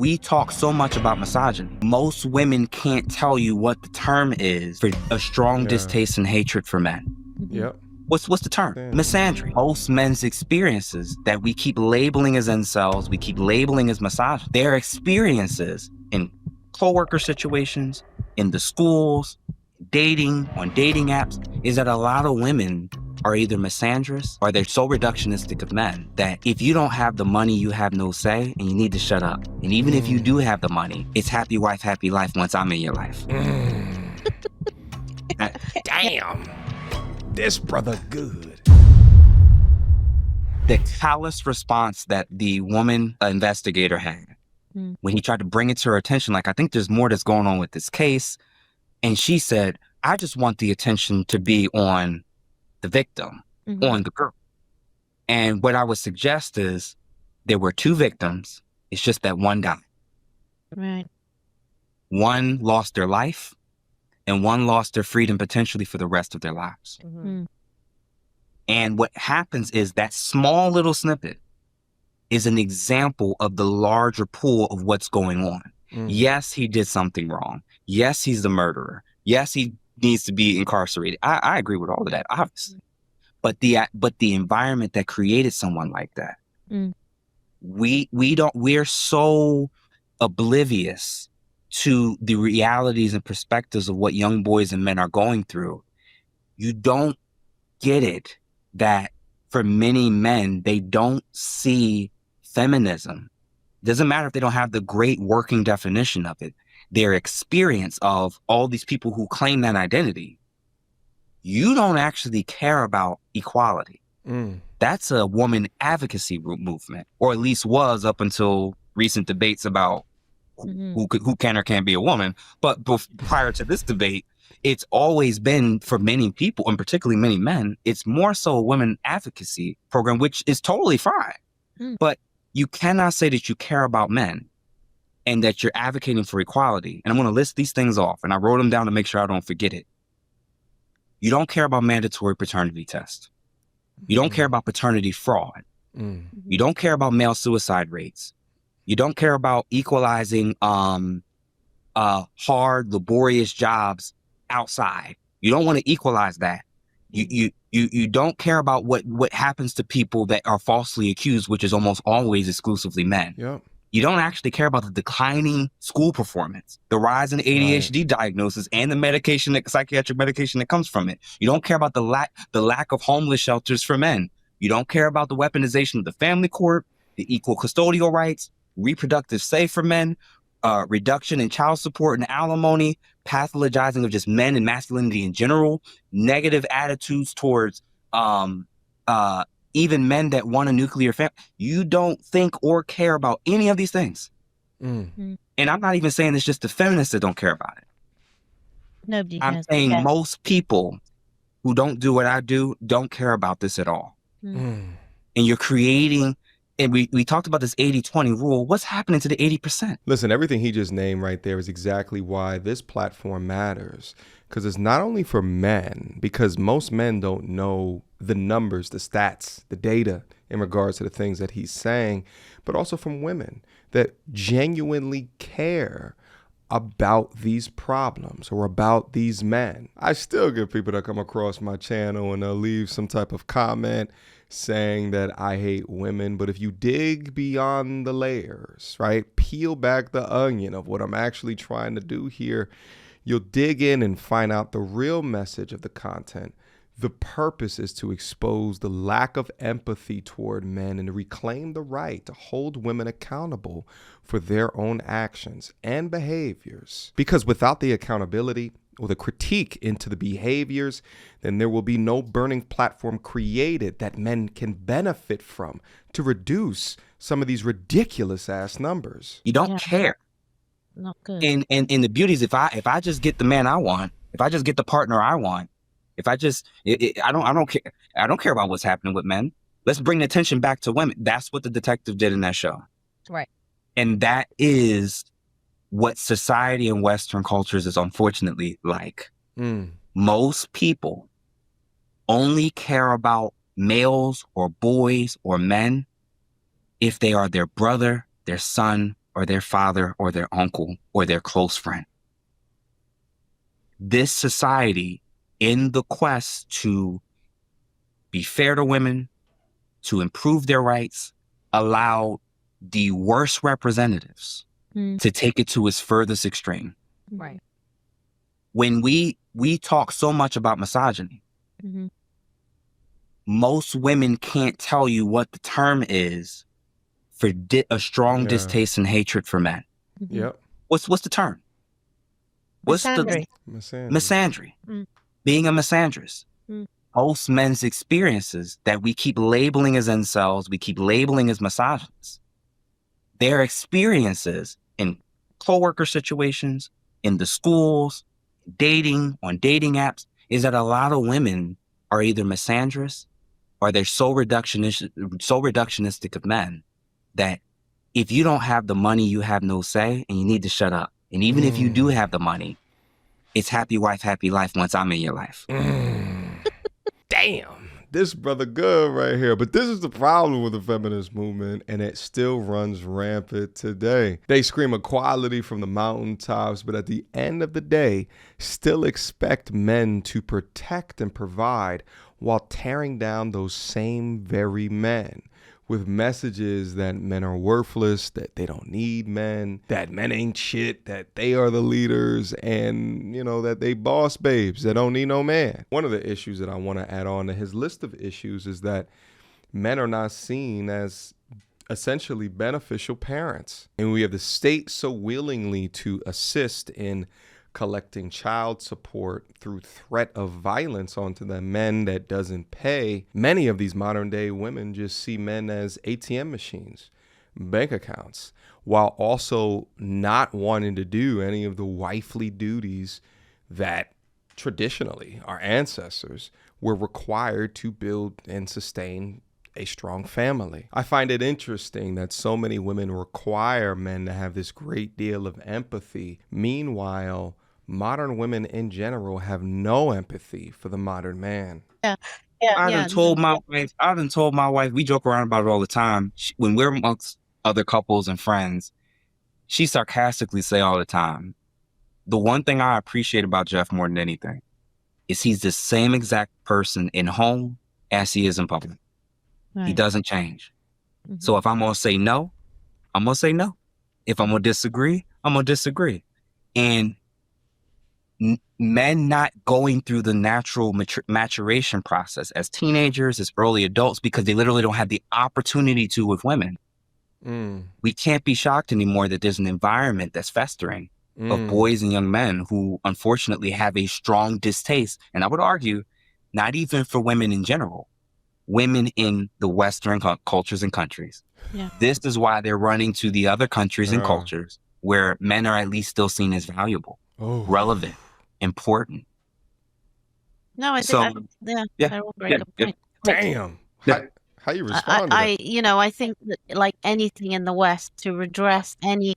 We talk so much about misogyny. Most women can't tell you what the term is for a strong distaste and hatred for men. Yep. What's the term? Misandry. Most men's experiences that we keep labeling as incels, we keep labeling as misogyny, their experiences in co-worker situations, in the schools, dating, on dating apps, is that a lot of women are either misandrous or they're so reductionistic of men that if you don't have the money, you have no say and you need to shut up. And even if you do have the money, it's happy wife, happy life once I'm in your life. Damn. This brother good. The callous response that the woman investigator had when he tried to bring it to her attention, like, I think there's more that's going on with this case. And she said, I just want the attention to be on the victim, on the girl. And what I would suggest is there were two victims. It's just that one died. Right. One lost their life and one lost their freedom potentially for the rest of their lives. And what happens is that small little snippet is an example of the larger pool of what's going on. Yes, he did something wrong. Yes, he's the murderer. Yes, he needs to be incarcerated. I agree with all of that, obviously. But the environment that created someone like that, we're so oblivious to the realities and perspectives of what young boys and men are going through. You don't get it that for many men, they don't see feminism. Doesn't matter if they don't have the great working definition of it, their experience of all these people who claim that identity. You don't actually care about equality. That's a woman advocacy movement, or at least was up until recent debates about who can or can't be a woman. But prior to this debate, it's always been, for many people, and particularly many men, it's more so a women advocacy program, which is totally fine. But you cannot say that you care about men and that you're advocating for equality. And I'm going to list these things off, and I wrote them down to make sure I don't forget it. You don't care about mandatory paternity tests. You don't care about paternity fraud. You don't care about male suicide rates. You don't care about equalizing hard, laborious jobs outside. You don't want to equalize that. You don't care about what happens to people that are falsely accused, which is almost always exclusively men. Yep. You don't actually care about the declining school performance, the rise in ADHD diagnosis, and the psychiatric medication that comes from it. You don't care about the lack of homeless shelters for men. You don't care about the weaponization of the family court, the equal custodial rights, reproductive say for men, reduction in child support and alimony, pathologizing of just men and masculinity in general, negative attitudes towards even men that want a nuclear family. You don't think or care about any of these things. And I'm not even saying it's just the feminists that don't care about it. Nobody I'm has. saying most people who don't do what I do don't care about this at all. And you're creating, and we talked about this 80-20 rule. What's happening to the 80%? Listen, everything he just named right there is exactly why this platform matters. Because it's not only for men, because most men don't know the numbers, the stats, the data in regards to the things that he's saying, but also from women that genuinely care about these problems or about these men. I still get people that come across my channel and they'll leave some type of comment saying that I hate women. But if you dig beyond the layers, right, peel back the onion of what I'm actually trying to do here, you'll dig in and find out the real message of the content. The purpose is to expose the lack of empathy toward men and to reclaim the right to hold women accountable for their own actions and behaviors. Because without the accountability or the critique into the behaviors, then there will be no burning platform created that men can benefit from to reduce some of these ridiculous ass numbers. You don't care. Not good. And the beauty is if I just get the man I want, if I just get the partner I want, if I just, I don't care. I don't care about what's happening with men. Let's bring the attention back to women. That's what the detective did in that show. Right. And that is what society in Western cultures is unfortunately like. Most people only care about males or boys or men if they are their brother, their son, or their father or their uncle or their close friend. This society, in the quest to be fair to women, to improve their rights, allowed the worst representatives to take it to its furthest extreme. Right. When we talk so much about misogyny, most women can't tell you what the term is for a strong distaste and hatred for men. Yep. What's the term? What's Misandry. misandry? Being a misandrist. Most men's experiences that we keep labeling as incels, we keep labeling as misogynists, their experiences in coworker situations, in the schools, dating, on dating apps, is that a lot of women are either misandrous or they're so reductionistic of men that if you don't have the money, you have no say and you need to shut up. And even if you do have the money, it's happy wife, happy life once I'm in your life. Damn. This brother good right here. But this is the problem with the feminist movement, and it still runs rampant today. They scream equality from the mountaintops, but at the end of the day, still expect men to protect and provide while tearing down those same very men with messages that men are worthless, that they don't need men, that men ain't shit, that they are the leaders, and, you know, that they boss babes that don't need no man. One of the issues that I want to add on to his list of issues is that men are not seen as essentially beneficial parents. And we have the state so willingly to assist in collecting child support through threat of violence onto the men that doesn't pay. Many of these modern day women just see men as ATM machines, bank accounts, while also not wanting to do any of the wifely duties that traditionally our ancestors were required to build and sustain a strong family. I find it interesting that so many women require men to have this great deal of empathy. Meanwhile, modern women in general have no empathy for the modern man. I done told my wife, we joke around about it all the time. When we're amongst other couples and friends, she sarcastically say all the time, the one thing I appreciate about Jeff more than anything is he's the same exact person in home as he is in public. Right. He doesn't change. So if I'm going to say no, I'm going to say no. If I'm going to disagree, I'm going to disagree. And men not going through the natural maturation process as teenagers, as early adults, because they literally don't have the opportunity to with women. We can't be shocked anymore that there's an environment that's festering of boys and young men who unfortunately have a strong distaste. And I would argue, not even for women in general, women in the Western cultures and countries. Yeah. This is why they're running to the other countries and cultures where men are at least still seen as valuable, relevant, important. No, I think I will break a point. Damn. How you respond to that? I think that like anything in the West, to redress any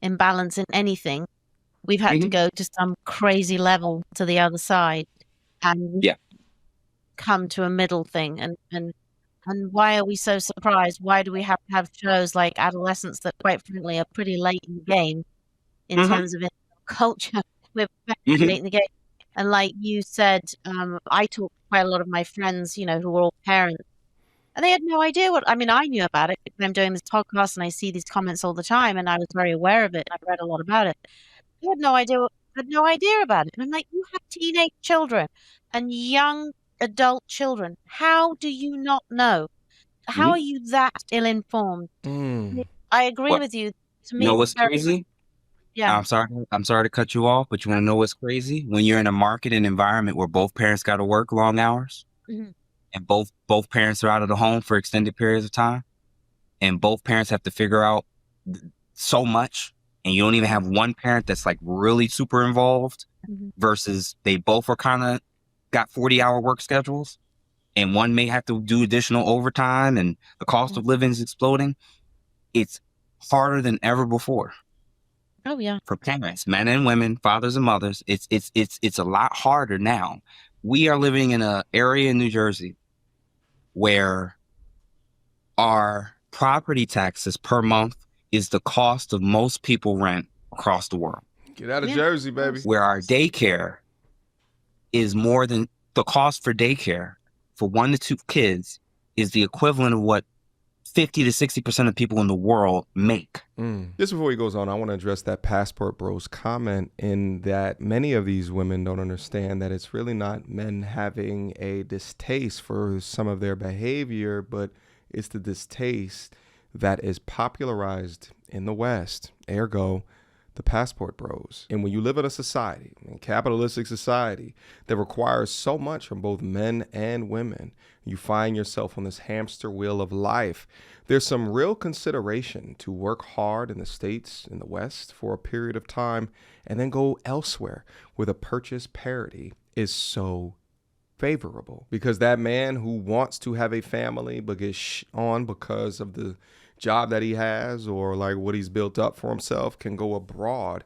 imbalance in anything, we've had to go to some crazy level to the other side and come to a middle thing. And why are we so surprised? Why do we have to have shows like Adolescence that quite frankly are pretty late in the game in terms of culture? We're very late in the game. And like you said, I talked to quite a lot of my friends, who were all parents, and they had no idea I knew about it. I'm doing this podcast and I see these comments all the time, and I was very aware of it. I've read a lot about it. I had no idea about it. And I'm like, you have teenage children and young adult children. How do you not know? How are you that ill-informed? I agree with you. To me, you know what's crazy? Yeah. I'm sorry to cut you off, but you want to know what's crazy? When you're in a market and environment where both parents got to work long hours and both parents are out of the home for extended periods of time and both parents have to figure out so much and you don't even have one parent that's like really super involved versus they both are kind of got 40-hour work schedules and one may have to do additional overtime and the cost of living is exploding. It's harder than ever before. Oh yeah. For parents, men and women, fathers and mothers, it's a lot harder now. We are living in an area in New Jersey where our property taxes per month is the cost of most people rent across the world. Get out of Jersey, baby. Where our daycare is more than the cost for daycare for 1 to 2 kids is the equivalent of what 50 to 60% of people in the world make. Just before he goes on, I want to address that Passport Bros comment in that many of these women don't understand that it's really not men having a distaste for some of their behavior, but it's the distaste that is popularized in the West, ergo the Passport Bros. And when you live in a society, a capitalistic society, that requires so much from both men and women, you find yourself on this hamster wheel of life. There's some real consideration to work hard in the States, in the West, for a period of time, and then go elsewhere where the purchase parity is so favorable. Because that man who wants to have a family but gets on because of the job that he has or like what he's built up for himself can go abroad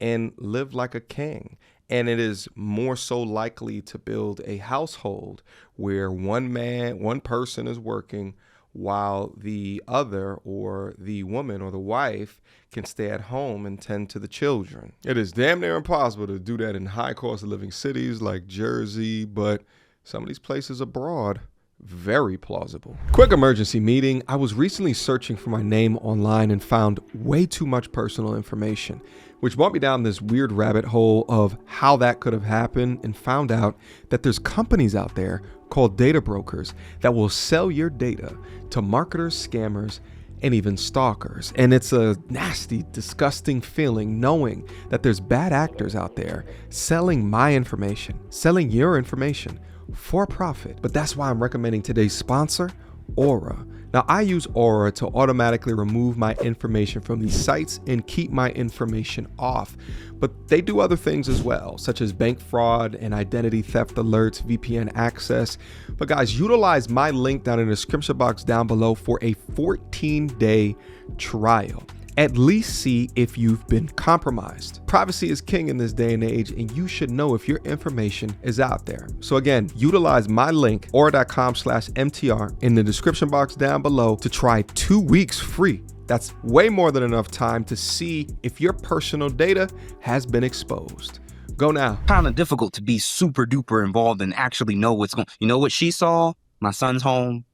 and live like a king. And it is more so likely to build a household where one person is working while the other, or the woman or the wife, can stay at home and tend to the children. It is damn near impossible to do that in high cost of living cities like Jersey, but some of these places abroad, very plausible. Quick emergency meeting. I was recently searching for my name online and found way too much personal information, which brought me down this weird rabbit hole of how that could have happened, and found out that there's companies out there called data brokers that will sell your data to marketers, scammers, and even stalkers. And it's a nasty, disgusting feeling knowing that there's bad actors out there selling my information, selling your information for profit. But that's why I'm recommending today's sponsor, Aura. Now, I use Aura to automatically remove my information from these sites and keep my information off. But they do other things as well, such as bank fraud and identity theft alerts, VPN access. But guys, utilize my link down in the description box down below for a 14-day trial. At least see if you've been compromised. Privacy is king in this day and age, and you should know if your information is out there. So again, utilize my link, aura.com/MTR, in the description box down below to try 2 weeks free. That's way more than enough time to see if your personal data has been exposed. Go now. Kind of difficult to be super duper involved and actually know what's going. You know what she saw? My son's home.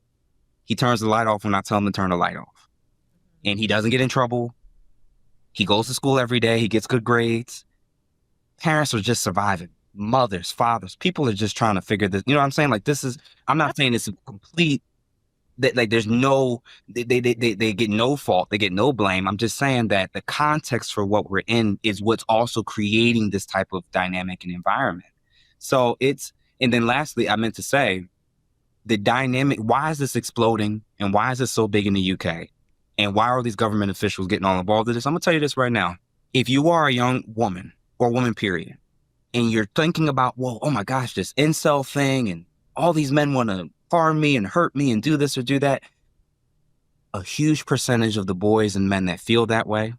He turns the light off when I tell him to turn the light off. And he doesn't get in trouble. He goes to school every day. He gets good grades. Parents are just surviving. Mothers, fathers, people are just trying to figure this. You know what I'm saying? Like, this is, I'm not saying it's a complete, like there's no, they get no fault. They get no blame. I'm just saying that the context for what we're in is what's also creating this type of dynamic and environment. So it's, and then lastly, I meant to say, the dynamic, why is this exploding? And why is this so big in the UK? And why are these government officials getting all involved in this? I'm going to tell you this right now. If you are a young woman, or woman period, and you're thinking about, well, oh my gosh, this incel thing, and all these men want to harm me and hurt me and do this or do that. A huge percentage of the boys and men that feel that way,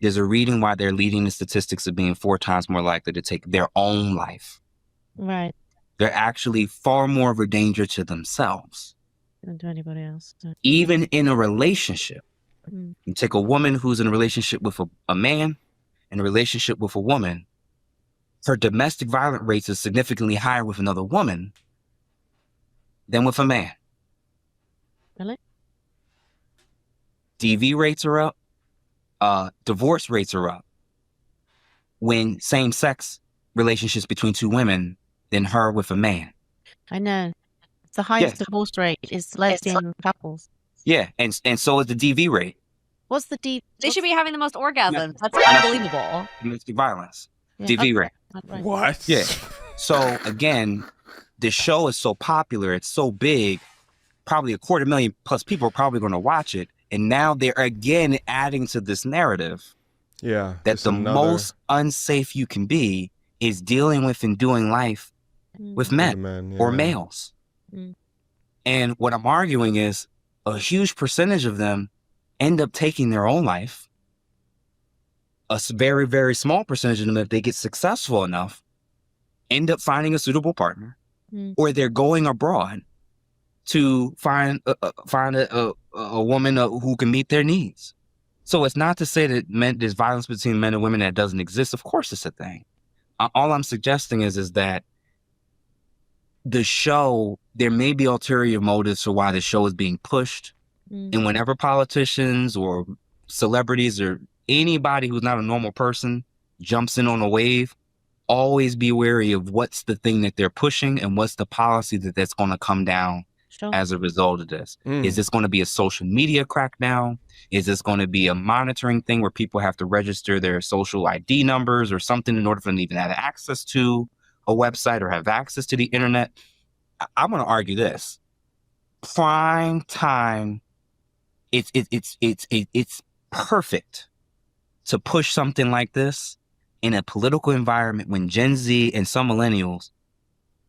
there's a reason why they're leading the statistics of being 4 times more likely to take their own life. Right. They're actually far more of a danger to themselves than to anybody else. Even in a relationship. You take a woman who's in a relationship with a man and a relationship with a woman, her domestic violence rates is significantly higher with another woman than with a man. Really? DV rates are up. Divorce rates are up when same-sex relationships between 2 women than her with a man. I know. It's the highest divorce rate is lesbian couples. Yeah, and so is the DV rate. What's the DV? They should be having the most orgasms. That's unbelievable. Domestic violence. Yeah. DV rate. Right. What? Yeah. So again, the show is so popular, it's so big, probably 250,000+ people are probably going to watch it. And now they're again adding to this narrative that the most unsafe you can be is dealing with and doing life with men or males. And what I'm arguing is a huge percentage of them end up taking their own life. A very, very small percentage of them, if they get successful enough, end up finding a suitable partner, or they're going abroad to find a woman who can meet their needs. So it's not to say that there's violence between men and women that doesn't exist. Of course it's a thing. All I'm suggesting is that the show, there may be ulterior motives for why the show is being pushed. And whenever politicians or celebrities or anybody who's not a normal person jumps in on a wave, always be wary of what's the thing that they're pushing and what's the policy that's going to come down as a result of this. Is this going to be a social media crackdown? Is this going to be a monitoring thing where people have to register their social ID numbers or something in order for them to even have access to a website or have access to the internet? I'm going to argue this. Prime time, it's perfect to push something like this in a political environment when Gen Z and some millennials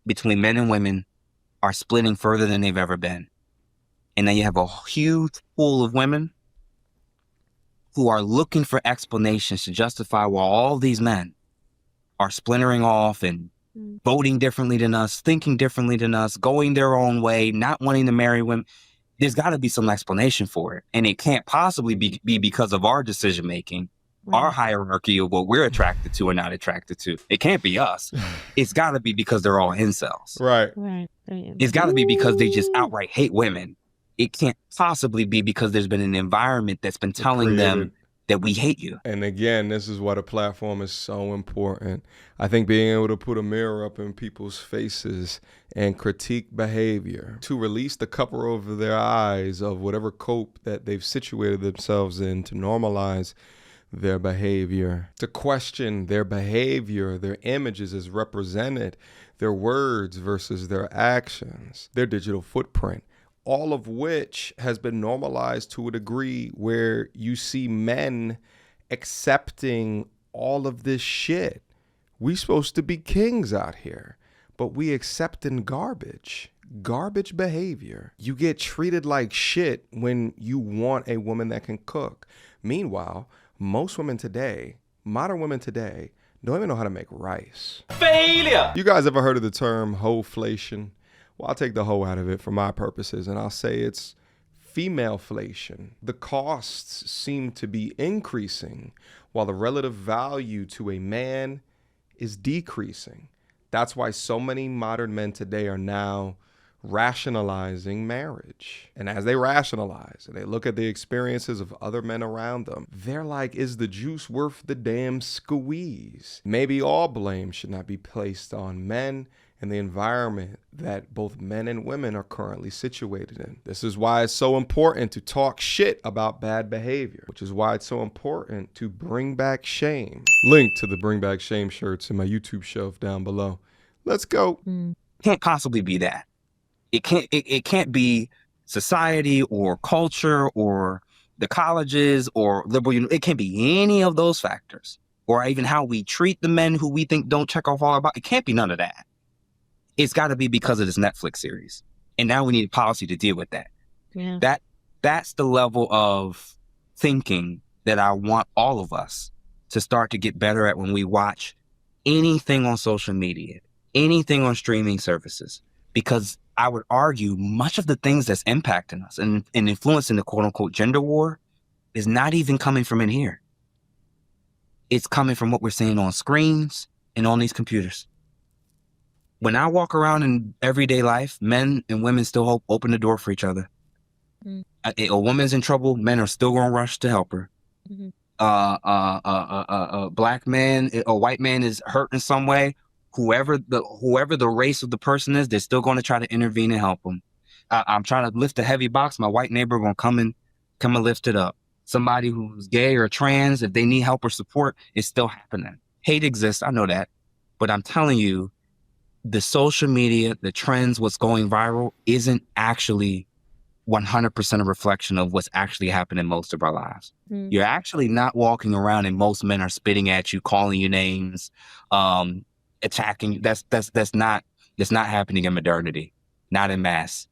between men and women are splitting further than they've ever been. And then you have a huge pool of women who are looking for explanations to justify why all these men are splintering off and voting differently than us, thinking differently than us, going their own way, not wanting to marry women. There's got to be some explanation for it. And it can't possibly be because of our decision-making, our hierarchy of what we're attracted to or not attracted to. It can't be us. It's got to be because they're all incels. Right. It's got to be because they just outright hate women. It can't possibly be because there's been an environment that's been telling them that we hate you. And again, this is why the platform is so important. I think being able to put a mirror up in people's faces and critique behavior, to release the cover over their eyes of whatever cope that they've situated themselves in, to normalize their behavior, to question their behavior, their images as represented, their words versus their actions, their digital footprint, all of which has been normalized to a degree where you see men accepting all of this shit. We supposed to be kings out here, but we accepting garbage behavior. You get treated like shit when you want a woman that can cook. Meanwhile, most women today, modern women today, don't even know how to make rice. Failure! You guys ever heard of the term hoeflation? Well, I'll take the hoe out of it for my purposes, and I'll say it's femaleflation. The costs seem to be increasing while the relative value to a man is decreasing. That's why so many modern men today are now rationalizing marriage. And as they rationalize and they look at the experiences of other men around them, they're like, is the juice worth the damn squeeze? Maybe all blame should not be placed on men and the environment that both men and women are currently situated in. This is why it's so important to talk shit about bad behavior, which is why it's so important to bring back shame. Link to the Bring Back Shame shirts in my YouTube shelf down below. Let's go. Can't possibly be that. It can't be society or culture or the colleges or liberal. It can't be any of those factors, or even how we treat the men who we think don't check off all about. It can't be none of that. It's got to be because of this Netflix series, and now we need a policy to deal with that. Yeah. That's the level of thinking that I want all of us to start to get better at when we watch anything on social media, anything on streaming services, because I would argue much of the things that's impacting us and influencing the quote unquote gender war is not even coming from in here. It's coming from what we're seeing on screens and on these computers. When I walk around in everyday life, men and women still open the door for each other. A woman's in trouble, men are still going to rush to help her. A black man, a white man is hurt in some way. Whoever the race of the person is, they're still going to try to intervene and help them. I'm trying to lift a heavy box. My white neighbor going to come and lift it up. Somebody who's gay or trans, if they need help or support, it's still happening. Hate exists, I know that. But I'm telling you, the social media, the trends, what's going viral isn't actually 100% a reflection of what's actually happening in most of our lives. You're actually not walking around and most men are spitting at you, calling you names, attacking you. That's not happening in modernity, not in mass.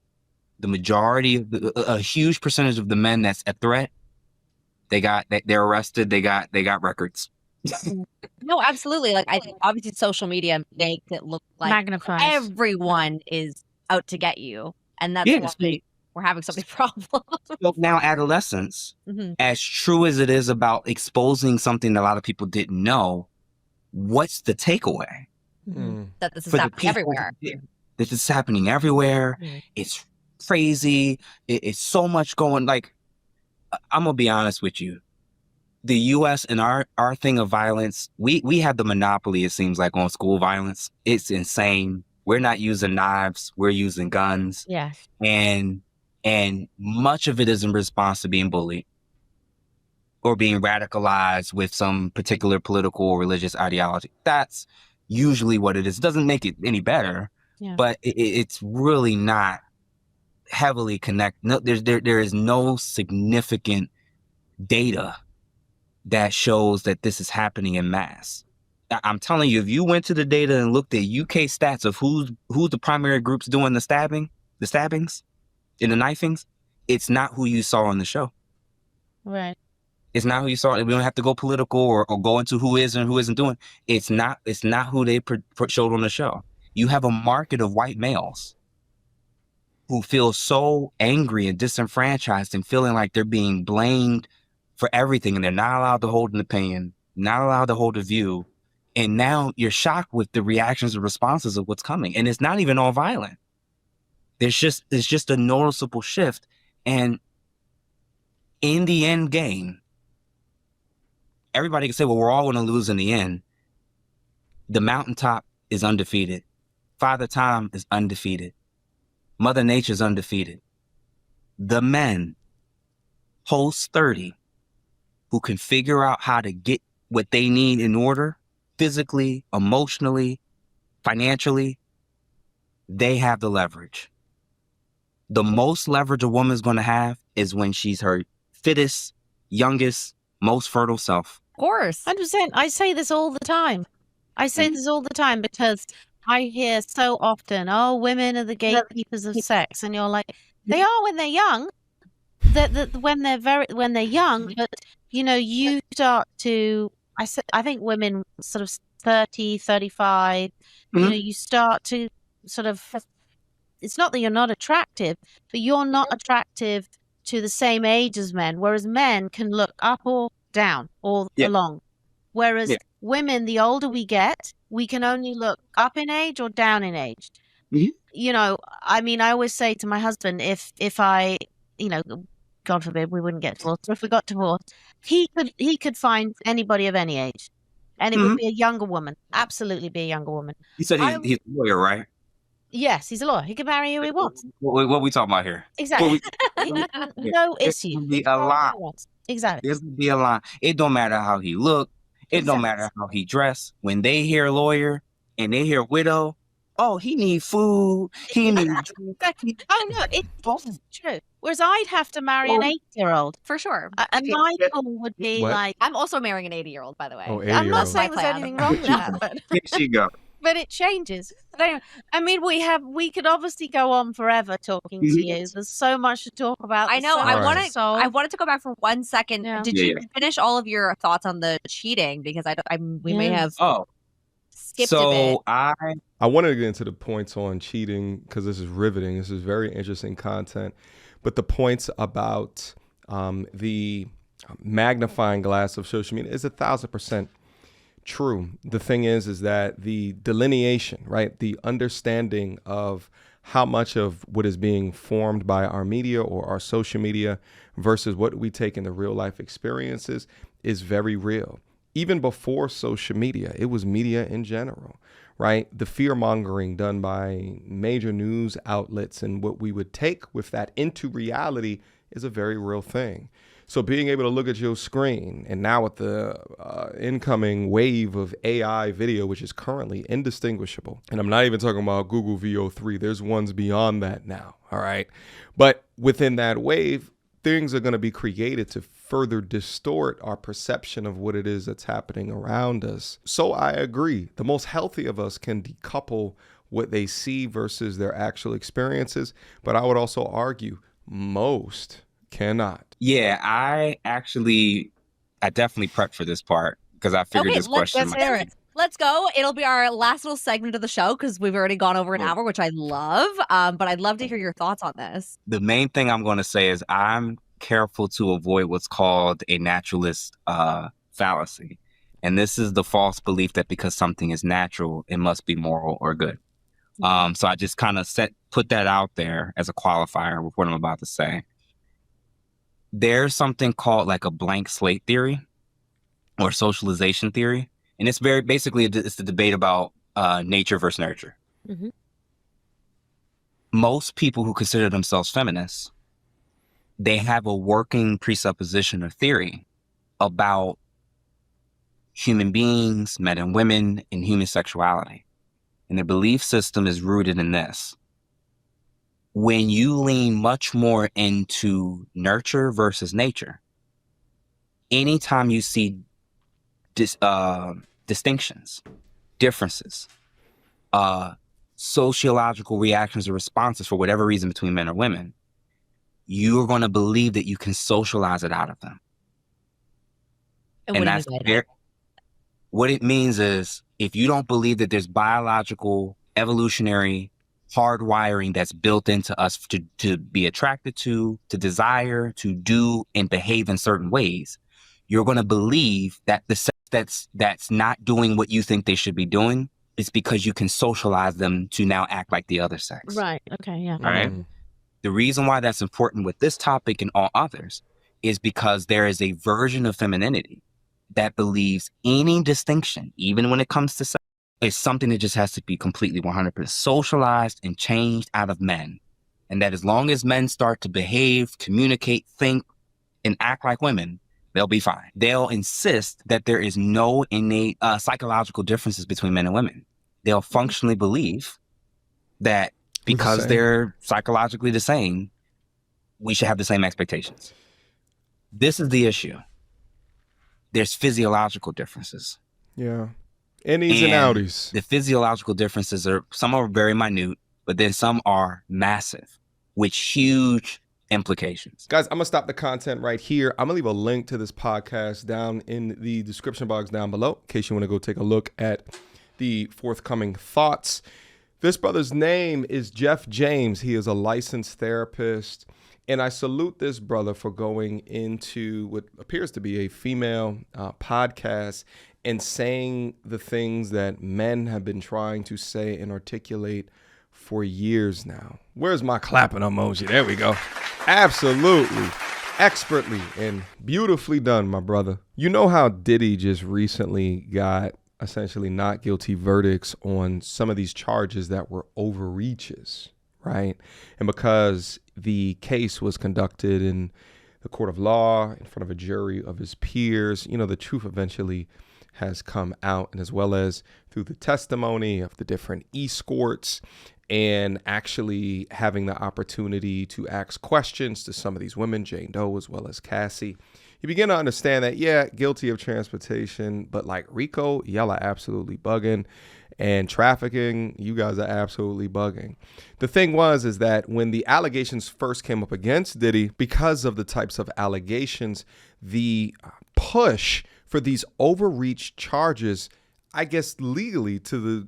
The majority of a huge percentage of the men that's a threat, they're arrested, they got records. No, absolutely. Like, I think obviously social media makes it look like Magnifies. everyone is out to get you. And that's why we're having something problem. So now adolescence, Mhm. as true as it is about exposing something that a lot of people didn't know, what's the takeaway? That this is For the happening people, everywhere. this is happening everywhere. Mhm. It's crazy. It's so much going. Like, I'm gonna be honest with you. The U.S. and our thing of violence, we have the monopoly. It seems like on school violence. It's insane. We're not using knives. We're using guns, Yes. and much of it is in response to being bullied or being radicalized with some particular political or religious ideology. That's usually what it is. It doesn't make it any better, Yeah. but it's really not heavily connected. No, there is no significant data that shows that this is happening in mass. I'm telling you, if you went to the data and looked at UK stats of who's the primary groups doing the stabbings, and the knifings, it's not who you saw on the show. Right. It's not who you saw. We don't have to go political or go into who is and who isn't doing. It's not who they showed on the show. You have a market of white males who feel so angry and disenfranchised and feeling like they're being blamed for everything, and they're not allowed to hold an opinion, not allowed to hold a view. And now you're shocked with the reactions and responses of what's coming. And it's not even all violent. There's just a noticeable shift. And in the end game, everybody can say, well, we're all going to lose in the end. The mountaintop is undefeated. Father Time is undefeated. Mother Nature is undefeated. The men post 30 who can figure out how to get what they need in order, physically, emotionally, financially, they have the leverage. The most leverage a woman's going to have is when she's her fittest, youngest, most fertile self. Of course. 100%. I say this all the time. Because I hear so often, oh, women are the gatekeepers of sex. And you're like, they are when they're young. When they're young, but you start to, I think women sort of 30, 35, you start to sort of, it's not that you're not attractive, but you're not attractive to the same age as men, whereas men can look up or down or along. Whereas women, the older we get, we can only look up in age or down in age. I mean, I always say to my husband, if I, God forbid we wouldn't get divorced, or if we got divorced, he could find anybody of any age, and it would be a younger woman, absolutely be a younger woman. You said he's a lawyer, right? Yes, he's a lawyer. He can marry who he wants. What are we talking about here? Exactly. No issue. There's be a line. Exactly. There's gonna be a line. It don't matter how he look. It don't matter how he dress. When they hear lawyer and they hear widow, oh, he need food. He need. Oh no, it's true. Whereas I'd have to marry an 8-year-old For sure. and my goal would be like. I'm also marrying an 80-year-old, by the way. Oh, I'm not 80-year-old. saying there's anything wrong with that, but Here she go. but it changes. I mean, we could obviously go on forever talking to you. There's so much to talk about. I know. There's so much I wanted to go back for 1 second. Yeah. Did you finish all of your thoughts on the cheating? Because we may have skipped a bit. So I wanted to get into the points on cheating because this is riveting. This is very interesting content. But the points about the magnifying glass of social media is 1,000% true. The thing is that the delineation, right, the understanding of how much of what is being formed by our media or our social media versus what we take in the real life experiences is very real. Even before social media, it was media in general, right? The fear mongering done by major news outlets and what we would take with that into reality is a very real thing. So being able to look at your screen, and now with the incoming wave of AI video, which is currently indistinguishable, and I'm not even talking about Google VO3, there's ones beyond that now, all right? But within that wave, things are going to be created to further distort our perception of what it is that's happening around us. So I agree. The most healthy of us can decouple what they see versus their actual experiences. But I would also argue most cannot. Yeah, I definitely prepped for this part because I figured this question. Let's let's go. It'll be our last little segment of the show because we've already gone over an hour, which I love. But I'd love to hear your thoughts on this. The main thing I'm going to say is I'm careful to avoid what's called a naturalist fallacy. And this is the false belief that because something is natural, it must be moral or good. So I just kind of put that out there as a qualifier with what I'm about to say. There's something called like a blank slate theory or socialization theory. And it's basically it's the debate about nature versus nurture. Mm-hmm. Most people who consider themselves feminists, they have a working presupposition or theory about human beings, men and women, and human sexuality. And their belief system is rooted in this. When you lean much more into nurture versus nature, anytime you see distinctions, differences, sociological reactions or responses for whatever reason between men or women, you're going to believe that you can socialize it out of them. And that's what it means is if you don't believe that there's biological, evolutionary hardwiring that's built into us to be attracted to desire, to do and behave in certain ways, you're going to believe that the sex that's not doing what you think they should be doing is because you can socialize them to now act like the other sex. Right. Okay. Yeah. All right. The reason why that's important with this topic and all others is because there is a version of femininity that believes any distinction, even when it comes to sex, is something that just has to be completely 100% socialized and changed out of men. And that as long as men start to behave, communicate, think, and act like women, they'll be fine. They'll insist that there is no innate psychological differences between men and women. They'll functionally believe that because they're psychologically the same, we should have the same expectations. This is the issue. There's physiological differences. Yeah. Innies and outies. The physiological differences some are very minute, but then some are massive with huge implications. Guys, I'm going to stop the content right here. I'm going to leave a link to this podcast down in the description box down below in case you want to go take a look at the forthcoming thoughts. This brother's name is Jeff James. He is a licensed therapist. And I salute this brother for going into what appears to be a female podcast and saying the things that men have been trying to say and articulate for years now. Where's my clapping emoji? There we go. Absolutely. Expertly and beautifully done, my brother. You know how Diddy just recently got essentially not guilty verdicts on some of these charges that were overreaches, right? And because the case was conducted in the court of law in front of a jury of his peers, you know, the truth eventually has come out, and as well as through the testimony of the different escorts and actually having the opportunity to ask questions to some of these women, Jane Doe as well as Cassie, you begin to understand that, yeah, guilty of transportation, but like Rico, y'all are absolutely bugging. And trafficking, you guys are absolutely bugging. The thing is that when the allegations first came up against Diddy, because of the types of allegations, the push for these overreach charges, I guess legally to the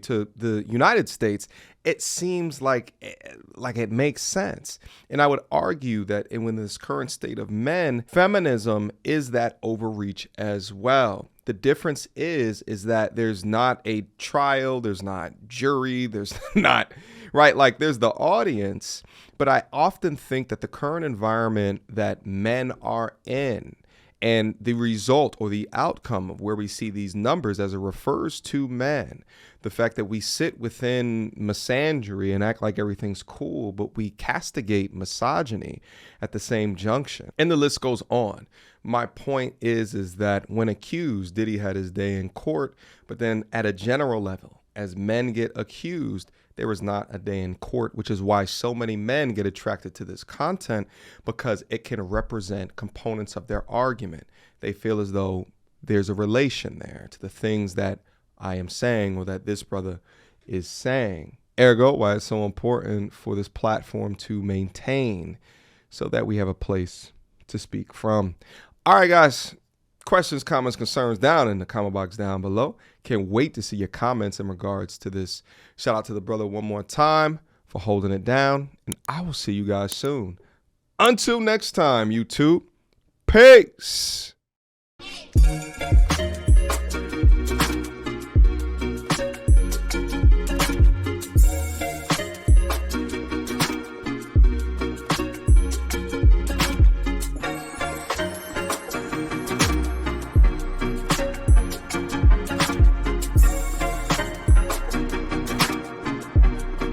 to the United States, it seems like it makes sense. And I would argue that in this current state of men, feminism is that overreach as well. The difference is that there's not a trial, there's not jury, there's not, right? Like there's the audience, but I often think that the current environment that men are in and the result or the outcome of where we see these numbers as it refers to men, the fact that we sit within misandry and act like everything's cool, but we castigate misogyny at the same junction. And the list goes on. My point is that when accused, Diddy had his day in court, but then at a general level, as men get accused, there is not a day in court, which is why so many men get attracted to this content, because it can represent components of their argument. They feel as though there's a relation there to the things that I am saying or that this brother is saying. Ergo, why it's so important for this platform to maintain so that we have a place to speak from. All right, guys, questions, comments, concerns down in the comment box down below. Can't wait to see your comments in regards to this. Shout out to the brother one more time for holding it down. And I will see you guys soon. Until next time, YouTube. Peace.